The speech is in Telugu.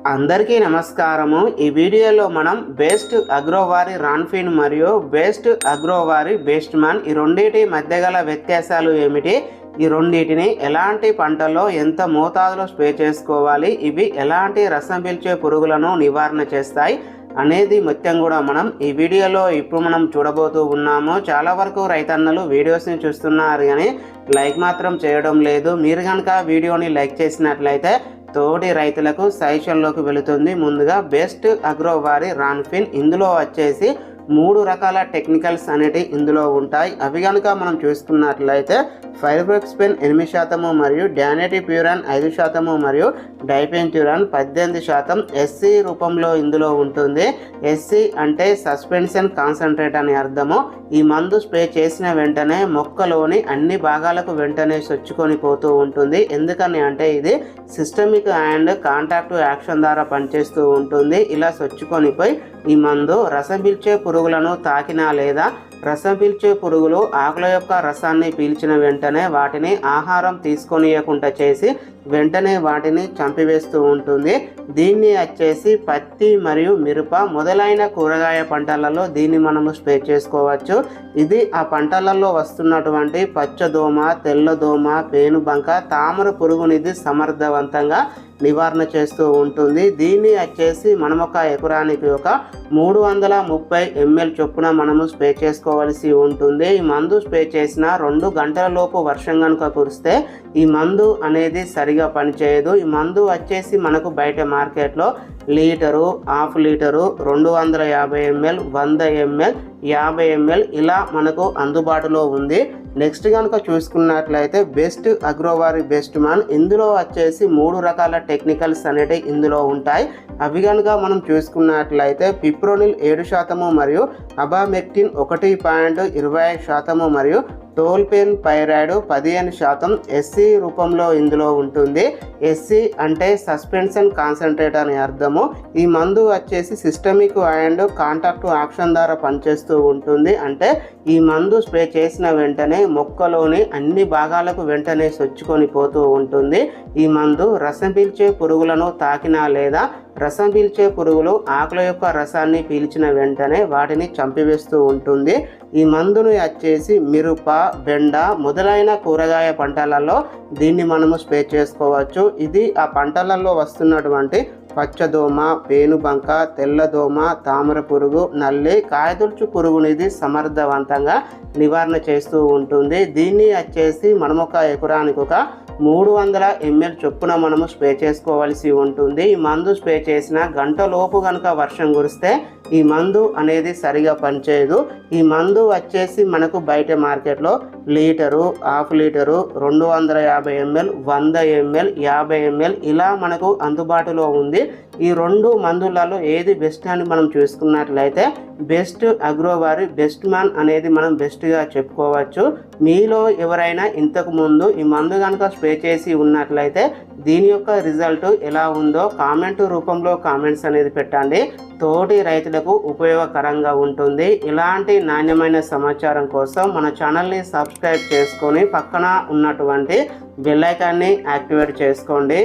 అందరికీ నమస్కారము। ఈ వీడియోలో మనం బెస్ట్ అగ్రోవారి రాన్ఫిన్ మరియు బెస్ట్ అగ్రోవారి బెస్ట్ మ్యాన్ ఈ రెండింటి మధ్య గల వ్యత్యాసాలు ఏమిటి, ఈ రెండింటిని ఎలాంటి పంటల్లో ఎంత మోతాదులో స్ప్రే చేసుకోవాలి, ఇవి ఎలాంటి రసం పీల్చే పురుగులను నివారణ చేస్తాయి అనేది మొత్తం కూడా మనం ఈ వీడియోలో ఇప్పుడు మనం చూడబోతూ ఉన్నాము। చాలా వరకు రైతన్నలు వీడియోస్ని చూస్తున్నారు కానీ లైక్ మాత్రం చేయడం లేదు। మీరు కనుక వీడియోని లైక్ చేసినట్లయితే తోటి రైతులకు సజెషన్లోకి వెళుతుంది। ముందుగా బెస్ట్ అగ్రోవారి రాన్ఫిన్, ఇందులో వచ్చేసి 3 రకాల టెక్నికల్స్ అనేవి ఇందులో ఉంటాయి। అవి కనుక మనం చూసుకున్నట్లయితే ఫైర్బ్రోక్స్పెన్ 8% మరియు డానేటి ప్యూరాన్ 5% మరియు డైపెన్ట్యూరాన్ 18% ఎస్సీ రూపంలో ఇందులో ఉంటుంది। ఎస్సీ అంటే సస్పెన్షన్ కాన్సన్ట్రేట్ అని అర్థము। ఈ మందు స్ప్రే చేసిన వెంటనే మొక్కలోని అన్ని భాగాలకు వెంటనే సొచ్చుకొని పోతూ ఉంటుంది। ఎందుకని అంటే ఇది సిస్టమిక్ అండ్ కాంటాక్ట్ యాక్షన్ ద్వారా పనిచేస్తూ ఉంటుంది। ఇలా సొచ్చుకొని పోయి ఈ మందు రసం పీల్చే పురుగులను తాకినా లేదా రసం పీల్చే పురుగులు ఆకుల యొక్క రసాన్ని పీల్చిన వెంటనే వాటిని ఆహారం తీసుకొనియకుండా చేసి వెంటనే వాటిని చంపివేస్తూ ఉంటుంది। దీన్ని వచ్చేసి పత్తి మరియు మిరప మొదలైన కూరగాయ పంటలలో దీన్ని మనము స్ప్రే చేసుకోవచ్చు। ఇది ఆ పంటలలో వస్తున్నటువంటి పచ్చదోమ, తెల్లదోమ, పేనుబంక, తామర పురుగునిది సమర్థవంతంగా నివారణ చేస్తూ ఉంటుంది। దీన్ని వచ్చేసి మనం ఒక ఎకరానికి ఒక 330 ml చొప్పున మనము స్ప్రే చేసుకోవాల్సి ఉంటుంది। ఈ మందు స్ప్రే చేసిన 2 గంటల లోపు వర్షం కనుక కురిస్తే ఈ మందు అనేది సరిగా పనిచేయదు। ఈ మందు వచ్చేసి మనకు బయట మార్కెట్లో litre, half litre, 250 ml, 100 ml, 50 ml ఇలా మనకు అందుబాటులో ఉంది। నెక్స్ట్ కనుక చూసుకున్నట్లయితే బెస్ట్ అగ్రోవారి బెస్ట్ మ్యాన్, ఇందులో వచ్చేసి 3 రకాల టెక్నికల్స్ అనేవి ఇందులో ఉంటాయి। అవి కనుక మనం చూసుకున్నట్లయితే పిప్రోనిల్ 7% మరియు అబామెక్టిన్ 1.25% మరియు టోల్పేన్ పైరాయిడ్ 15% ఎస్సీ రూపంలో ఇందులో ఉంటుంది। ఎస్సీ అంటే సస్పెన్షన్ కాన్సన్ట్రేట్ అని అర్థము। ఈ మందు వచ్చేసి సిస్టమిక్ అండ్ కాంటాక్ట్ యాక్షన్ ద్వారా పనిచేస్తూ ఉంటుంది। అంటే ఈ మందు స్ప్రే చేసిన వెంటనే మొక్కలోని అన్ని భాగాలకు వెంటనే సొచ్చుకొని పోతూ ఉంటుంది। ఈ మందు రసం పీల్చే పురుగులను తాకినా లేదా రసం పీల్చే పురుగులు ఆకుల యొక్క రసాన్ని పీల్చిన వెంటనే వాటిని చంపివేస్తూ ఉంటుంది। ఈ మందును వచ్చేసి మిరప, బెండ మొదలైన కూరగాయ పంటలలో దీన్ని మనము స్ప్రే చేసుకోవచ్చు। ఇది ఆ పంటలలో వస్తున్నటువంటి పచ్చదోమ, పేనుబంక, తెల్లదోమ, తామర పురుగు, నల్లి, కాయదొలుచు పురుగునిది సమర్థవంతంగా నివారణ చేస్తూ ఉంటుంది। దీన్ని వచ్చేసి మనం ఒక ఎకరానికి ఒక 300 ml చొప్పున మనము స్ప్రే చేసుకోవాల్సి ఉంటుంది। ఈ మందు స్ప్రే చేసిన గంట లోపు కనుక వర్షం కురిస్తే ఈ మందు అనేది సరిగా పనిచేయదు। ఈ మందు వచ్చేసి మనకు బయట మార్కెట్లో litre, half litre, 250 ml, 100 ml, 50 ml ఇలా మనకు అందుబాటులో ఉంది। ఈ 2 మందులలో ఏది బెస్ట్ అని మనం చూసుకున్నట్లయితే బెస్ట్ అగ్రోవారి బెస్ట్ మ్యాన్ అనేది మనం బెస్ట్గా చెప్పుకోవచ్చు। మీలో ఎవరైనా ఇంతకు ముందు ఈ మందు కనుక స్ప్రే చేసి ఉన్నట్లయితే దీని యొక్క రిజల్ట్ ఎలా ఉందో కామెంట్ రూపంలో కామెంట్స్ అనేది పెట్టండి, తోటి రైతులకు ఉపయోగకరంగా ఉంటుంది। ఇలాంటి నాణ్యమైన సమాచారం కోసం మన ఛానల్ని సబ్స్క్రైబ్ చేసుకొని పక్కన ఉన్నటువంటి బెల్ ఐకాన్ని యాక్టివేట్ చేసుకోండి।